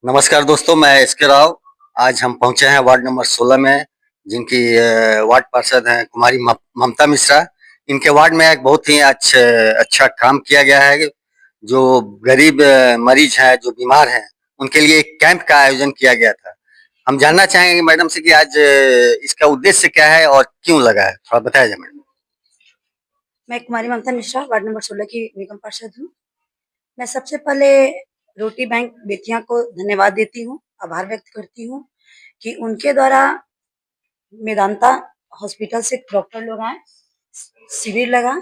नमस्कार दोस्तों, मैं एसके राव। आज हम पहुंचे हैं वार्ड नंबर 16 में, जिनकी वार्ड पार्षद हैं कुमारी ममता मिश्रा। इनके वार्ड में एक बहुत ही अच्छा काम किया गया है। जो गरीब मरीज हैं, जो बीमार हैं, उनके लिए एक कैंप का आयोजन किया गया था। हम जानना चाहेंगे मैडम से कि आज इसका उद्देश्य क्या है और क्यों लगा है, थोड़ा बताया जाए मैडम। मैं कुमारी ममता मिश्रा वार्ड नंबर 16 की निगम पार्षद हूँ। मैं सबसे पहले रोटी बैंक बेटियां को धन्यवाद देती हूँ, आभार व्यक्त करती हूँ कि उनके द्वारा मेदांता हॉस्पिटल से डॉक्टर लोग आए, शिविर लगा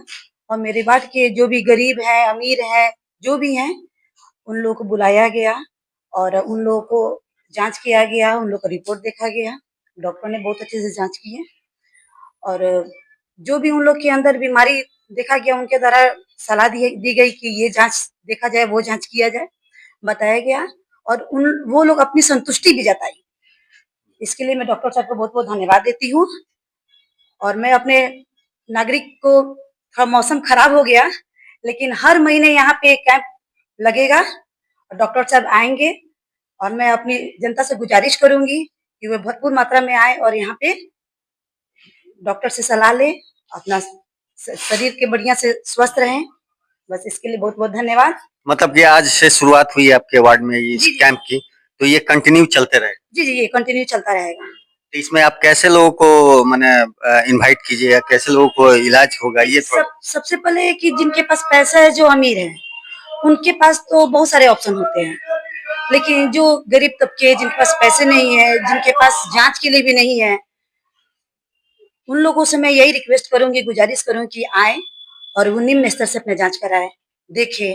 और मेरे वार्ड के जो भी गरीब है, अमीर है, जो भी हैं, उन लोगों को बुलाया गया और उन लोगों को जांच किया गया, उन लोगों का रिपोर्ट देखा गया। डॉक्टर ने बहुत अच्छे से जांच की है और जो भी उन लोग के अंदर बीमारी देखा गया, उनके द्वारा सलाह दी गई कि ये जांच देखा जाए, वो जांच किया जाए, बताया गया और वो लोग अपनी संतुष्टि भी जताई। इसके लिए मैं डॉक्टर साहब को बहुत बहुत धन्यवाद देती हूँ। और मैं अपने नागरिक को, थोड़ा मौसम खराब हो गया, लेकिन हर महीने यहाँ पे कैंप लगेगा और डॉक्टर साहब आएंगे और मैं अपनी जनता से गुजारिश करूंगी कि वे भरपूर मात्रा में आए और यहाँ पे डॉक्टर से सलाह लें, अपना शरीर के बढ़िया से स्वस्थ रहें। बस इसके लिए बहुत बहुत धन्यवाद। मतलब कि आज से शुरुआत हुई है आपके वार्ड में इस कैंप की, तो ये कंटिन्यू चलते रहे? जी जी, ये कंटिन्यू चलता रहेगा। तो इसमें आप कैसे लोगों को माने इनवाइट कीजिएगा, कैसे लोगों को इलाज होगा, ये सबसे पहले कि जिनके पास पैसा है, जो अमीर है, उनके पास तो बहुत सारे ऑप्शन होते हैं, लेकिन जो गरीब तबके, जिनके पास पैसे नहीं है, जिनके पास जांच के लिए भी नहीं है, उन लोगों से मैं यही रिक्वेस्ट करूंगी, गुजारिश करूंगी कि आए और वो निम्न स्तर से अपने जांच कराए, देखे,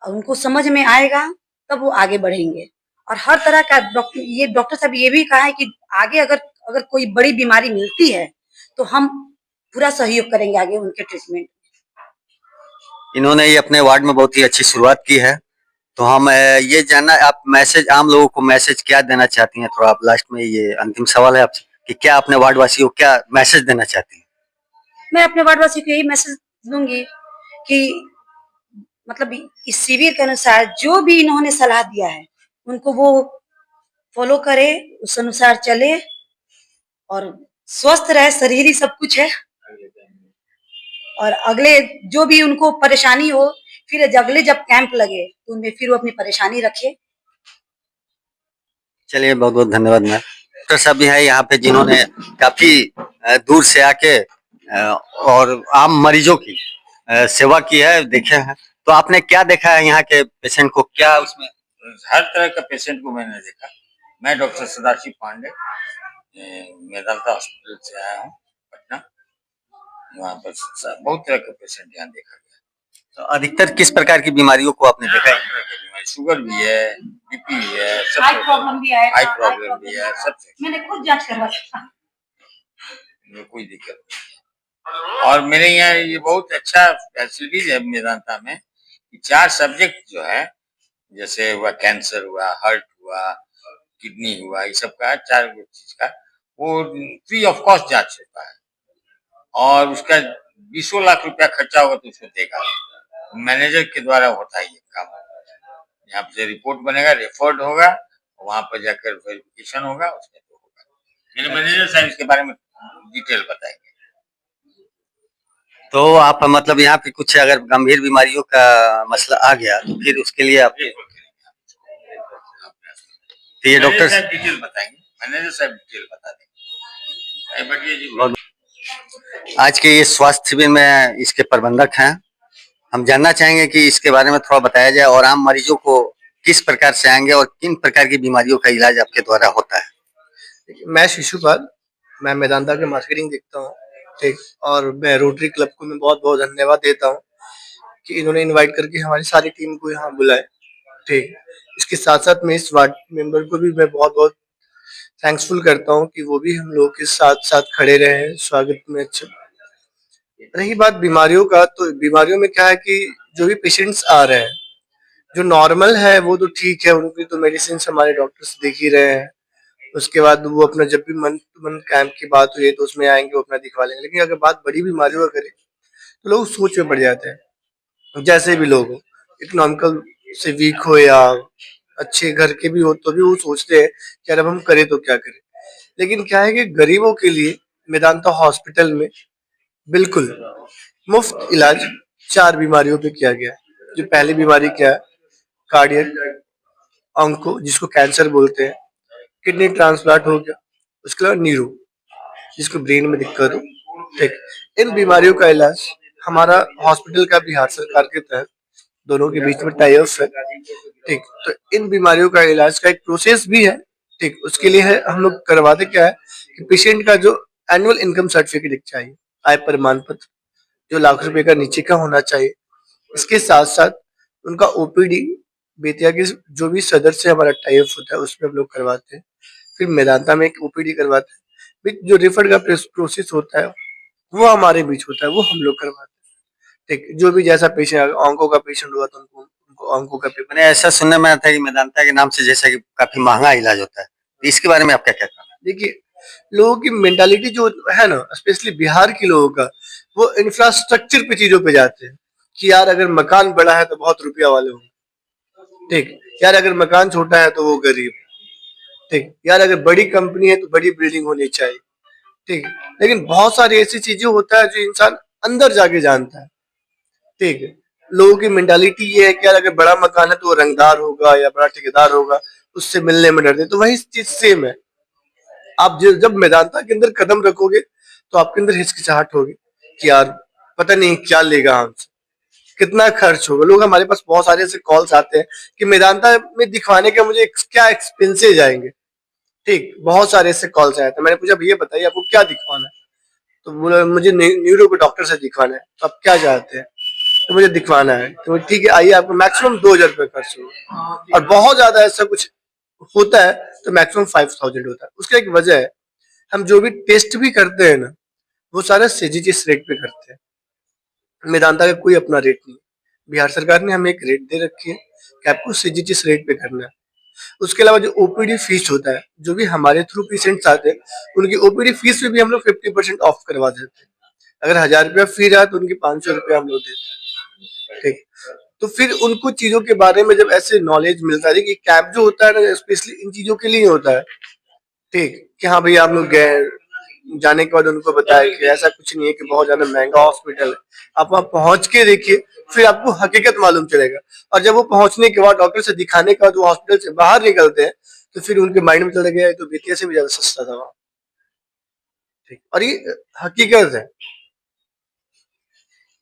और उनको समझ में आएगा तब वो आगे बढ़ेंगे। और हर तरह का डॉक्टर साहब ये भी कहा है कि आगे अगर अगर कोई बड़ी बीमारी मिलती है तो हम पूरा सहयोग करेंगे आगे उनके ट्रीटमेंट। इन्होंने ये अपने वार्ड में बहुत ही अच्छी शुरुआत की है। तो हम ये जानना, आप मैसेज आम लोगों को मैसेज क्या देना चाहती हैं? थोड़ा आप लास्ट में, ये अंतिम सवाल है आपसे कि क्या अपने वार्ड वासियों को क्या मैसेज देना चाहती हैं? मैं अपने वार्ड वासियों को यही मैसेज दूंगी कि मतलब इस शिविर के अनुसार जो भी इन्होंने सलाह दिया है, उनको वो फॉलो करे, उस अनुसार चले और स्वस्थ रहे। शरीर ही सब कुछ है और अगले जो भी उनको परेशानी हो, फिर अगले जब कैंप लगे तो उनमें फिर वो अपनी परेशानी रखे। चलिए, बहुत बहुत धन्यवाद मैम। डॉक्टर साहब भी है यहाँ पे, जिन्होंने काफी दूर से आके और आम मरीजों की सेवा की है, देखे हैं। तो आपने क्या देखा है यहाँ के पेशेंट को, क्या उसमें? हर तरह का पेशेंट को मैंने देखा। मैं डॉक्टर सदाशिव पांडे मेदांता हॉस्पिटल से आया हूँ, पटना। वहाँ पर बहुत तरह का पेशेंट यहाँ देखा गया। तो अधिकतर किस प्रकार की बीमारियों को आपने देखा है? शुगर भी है, बीपी भी है, सब हाई प्रॉब्लम भी है, हाई प्रॉब्लम भी है, सब मैंने खुद जांच करवाया, कोई दिक्कत नहीं। और मेरे यहाँ ये बहुत अच्छा फैसिलिटीज है मेदांता में कि 4 सब्जेक्ट जो है, जैसे हुआ कैंसर हुआ, हार्ट हुआ, किडनी हुआ, ये सब का 4 चीज का वो फ्री ऑफ कॉस्ट जांच होता है और उसका 20 लाख रुपया खर्चा होगा तो उसको देगा। मैनेजर के द्वारा होता है ये काम। यहाँ से रिपोर्ट बनेगा, रेफर्ड होगा, वहां पर जाकर वेरिफिकेशन होगा, उसमें तो होगा। मेरे मैनेजर साहब इसके बारे में डिटेल बताएंगे। तो आप मतलब यहाँ पे कुछ अगर गंभीर बीमारियों का मसला आ गया तो फिर उसके लिए आप, तो ये डॉक्टर साहब डिटेल बताएंगे, मैनेजर साहब डिटेल बता देंगे। आज के ये स्वास्थ्य शिविर में इसके प्रबंधक हैं। हम जानना चाहेंगे कि इसके बारे में थोड़ा बताया जाए और आम मरीजों को किस प्रकार से आएंगे और किन प्रकार की बीमारियों का इलाज आपके द्वारा होता है। मैं शिशुपाल, मैं मेदांता के मार्केटिंग देखता हूँ, ठीक। और मैं रोटरी क्लब को मैं बहुत बहुत धन्यवाद देता हूँ कि इन्होंने इनवाइट करके हमारी सारी टीम को यहाँ बुलाए, ठीक। इसके साथ साथ मैं इस वार्ड मेंबर को भी मैं बहुत बहुत थैंक्सफुल करता हूँ कि वो भी हम लोग के साथ साथ खड़े रहे हैं स्वागत में। अच्छा, रही बात बीमारियों का, तो बीमारियों में क्या है कि जो भी पेशेंट्स आ रहे हैं, जो नॉर्मल है वो तो ठीक है, उनकी तो मेडिसिन हमारे डॉक्टर्स देख ही रहे हैं। उसके बाद वो अपना जब भी मन टू मन कैंप की बात हुई तो उसमें आएंगे, वो अपना दिखवा लेंगे। लेकिन अगर बात बड़ी बीमारियों का करें तो लोग सोच में पड़ जाते हैं, जैसे भी लोग हो, इकोनॉमिकल से वीक हो या अच्छे घर के भी हो तो भी वो सोचते हैं कि यार अब हम करें तो क्या करें। लेकिन क्या है कि गरीबों के लिए मेदांता हॉस्पिटल में बिल्कुल मुफ्त इलाज 4 बीमारियों पे किया गया है। जो पहली बीमारी क्या है, कार्डियक ऑन्को जिसको कैंसर बोलते हैं, किडनी ट्रांसप्लांट हो गया, उसके अलावा न्यूरो जिसको ब्रेन में दिक्कत हो, ठीक। इन बीमारियों का इलाज हमारा हॉस्पिटल का बिहार सरकार के तहत दोनों के बीच में टाई अप है, ठीक। तो इन बीमारियों का इलाज का एक प्रोसेस भी है, ठीक। उसके लिए है हम लोग करवाते क्या है कि पेशेंट का जो एनुअल इनकम सर्टिफिकेट चाहिए, आय प्रमाण पत्र जो लाख रुपए का नीचे का होना चाहिए। इसके साथ साथ उनका ओपीडी बेतिया के जो भी सदर से हमारा टाई अप होता है उसमें हम लोग करवाते हैं। फिर मेदांता में एक ओपीडी करवाते हैं। फिर जो रेफर का प्रोसेस होता है वो हमारे बीच होता है, वो हम लोग करवाते हैं, ठीक। जो भी जैसा पेशेंट ऑन्को का पेशेंट हुआ तो उनको उनको ऑन्को का पेपर। मैंने ऐसा सुनने में आया था कि मेदांता के नाम से जैसा कि काफी महंगा इलाज होता है, तो इसके बारे में आपका क्या कहना देखिए, लोगों की मेंटालिटी जो है ना, स्पेशली बिहार के लोगों का, वो इंफ्रास्ट्रक्चर पे चीजों पे जाते हैं कि यार अगर मकान बड़ा है तो बहुत रुपया वाले होंगे, ठीक। यार अगर मकान छोटा है तो वो गरीब, ठीक। यार अगर बड़ी कंपनी है तो बड़ी बिल्डिंग होनी चाहिए, ठीक। लेकिन बहुत सारी ऐसी चीजें होता है जो इंसान अंदर जाके जानता है, ठीक। लोगों की मेंटालिटी ये है कि यार अगर बड़ा मकान है तो वो रंगदार होगा या बड़ा ठेकेदार होगा, उससे मिलने में डरते। तो वही चीज सेम है। आप जब मेदांता के अंदर कदम रखोगे तो आपके अंदर हिचकिचाहट होगी कि यार पता नहीं क्या लेगा हमसे, कितना खर्च होगा। लोग हमारे पास बहुत सारे ऐसे कॉल्स आते हैं कि मेदांता में दिखवाने का मुझे क्या एक्सपेंसेज आएंगे, ठीक। बहुत सारे ऐसे कॉल्स आए थे। मैंने पूछा भैया बताइए आपको क्या दिखवाना है, तो बोला मुझे न्यूरो के डॉक्टर से दिखवाना है। तो आप क्या चाहते हैं, तो मुझे दिखवाना है। तो ठीक है आइए, आपको मैक्सिमम 2000 रुपये खर्च होगा, और बहुत ज्यादा ऐसा कुछ होता है तो मैक्सिमम 5000 होता है। उसका एक वजह है, हम जो भी टेस्ट भी करते हैं ना वो सारा सीजीएचएस रेट पे करते हैं। मेदांता का कोई अपना रेट नहीं। बिहार सरकार ने हमें एक रेट दे रखी है कि आपको सीजीएचएस रेट पे करना है। उसके अलावा जो ओपीडी फीस होता है, जो भी हमारे थ्रू पेशेंट्स आते हैं उनकी ओपीडी फीस में भी हम लोग 50% ऑफ करवा देते हैं। अगर 1000 रुपया फी रहा तो उनकी 500 रुपया हम लोग देते हैं, ठीक। तो फिर उनको चीजों के बारे में जब ऐसे नॉलेज मिलता है कि कैंप जो होता है ना स्पेशली इन चीजों के लिए होता है, ठीक। कि हाँ भैया हम लोग गए, जाने के बाद उनको बताया कि ऐसा कुछ नहीं है कि बहुत ज्यादा महंगा हॉस्पिटल है, आप वहां पहुंच के देखिए फिर आपको हकीकत मालूम चलेगा। और जब वो पहुंचने के बाद डॉक्टर से दिखाने के बाद वो हॉस्पिटल से बाहर निकलते हैं तो फिर उनके माइंड में चला गया है तो बेतिया से भी ज्यादा सस्ता था वहाँ, ठीक। और ये हकीकत है। है?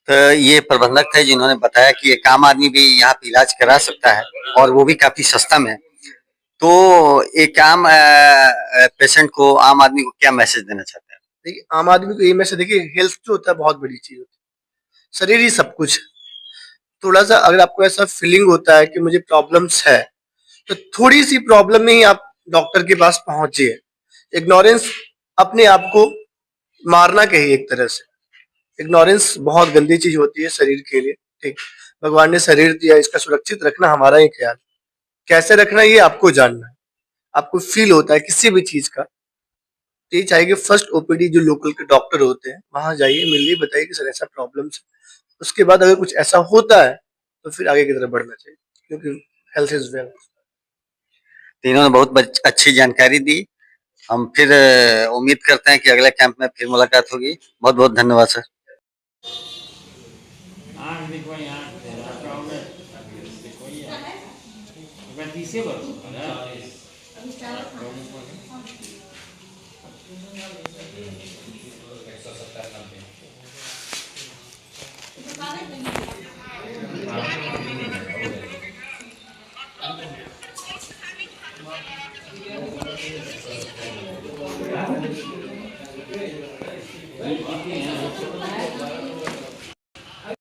तो ये प्रबंधक थे जिन्होंने बताया कि एक आम आदमी भी यहाँ पे इलाज करा सकता है और वो भी काफी सस्ता में। तो एक आम पेशेंट को, आम आदमी को क्या मैसेज देना चाहते हैं? देखिए आम आदमी को ये मैसेज, देखिए हेल्थ जो होता है बहुत बड़ी चीज होती है, शरीर ही सब कुछ है। थोड़ा सा अगर आपको ऐसा फीलिंग होता है कि मुझे प्रॉब्लम्स है तो थोड़ी सी प्रॉब्लम में ही आप डॉक्टर के पास पहुंचिए। इग्नोरेंस अपने आप को मारना कही एक तरह से। इग्नोरेंस बहुत गंदी चीज होती है शरीर के लिए, ठीक। भगवान ने शरीर दिया, इसका सुरक्षित रखना हमारा ही ख्याल, कैसे रखना ये आपको जानना है। आपको फील होता है किसी भी चीज का, तो ये चाहिए कि फर्स्ट ओपीडी जो लोकल के डॉक्टर होते हैं वहां जाइए, मिलिए, बताइए कि सर ऐसा प्रॉब्लम है। उसके बाद अगर कुछ ऐसा होता है तो फिर आगे की तरफ बढ़ना चाहिए, क्योंकि हेल्थ इज वेल्थ। तो इन्होंने बहुत अच्छी जानकारी दी। हम फिर उम्मीद करते हैं कि अगले कैंप में फिर मुलाकात होगी। बहुत बहुत धन्यवाद सर।